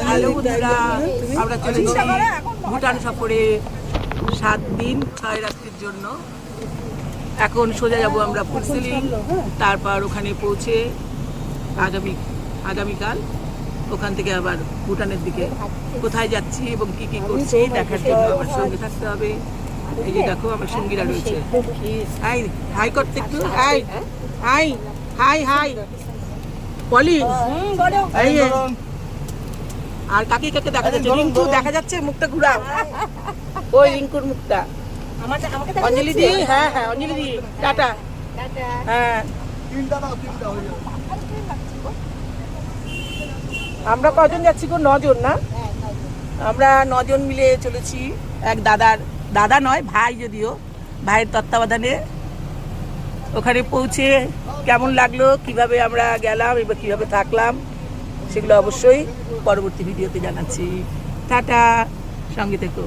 Hello বন্ধুরা, আমরা চলেছি ভুটান সফরে 7 দিন 6 রাত্রির জন্য। এখন সোজা যাব আমরা ফুটসিলিং, তারপর ওখানে পৌঁছে আগামীকাল ওখান থেকে আবার ভুটানের দিকে। কোথায় যাচ্ছি এবং কি কি করছি দেখার জন্য আমার সঙ্গে থাকতে হবে। এই যে দেখো আমার সঙ্গীরা রয়েছে। হাই হাই করতে একটু, হাই হাই হাই হাই পলি। এই আর কাকে কাকে দেখা যাচ্ছে? রিঙ্কু দেখা যাচ্ছে, মুখটা ঘুরাও। ওই রিঙ্কুর মুখটা। অঞ্জলি দি, হ্যাঁ হ্যাঁ অঞ্জলি দি, টাটা। হ্যাঁ আমরা কজন যাচ্ছি গো? 9 জন না? আমরা 9 জন মিলে চলেছি। এক দাদা নয়, ভাই, যদিও ভাইয়ের তত্ত্বাবধানে। ওখানে পৌঁছে কেমন লাগলো, কিভাবে আমরা গেলাম এবার কিভাবে থাকলাম, সেগুলো অবশ্যই পরবর্তী ভিডিওতে জানাচ্ছি। টাটা, সঙ্গে থেকো।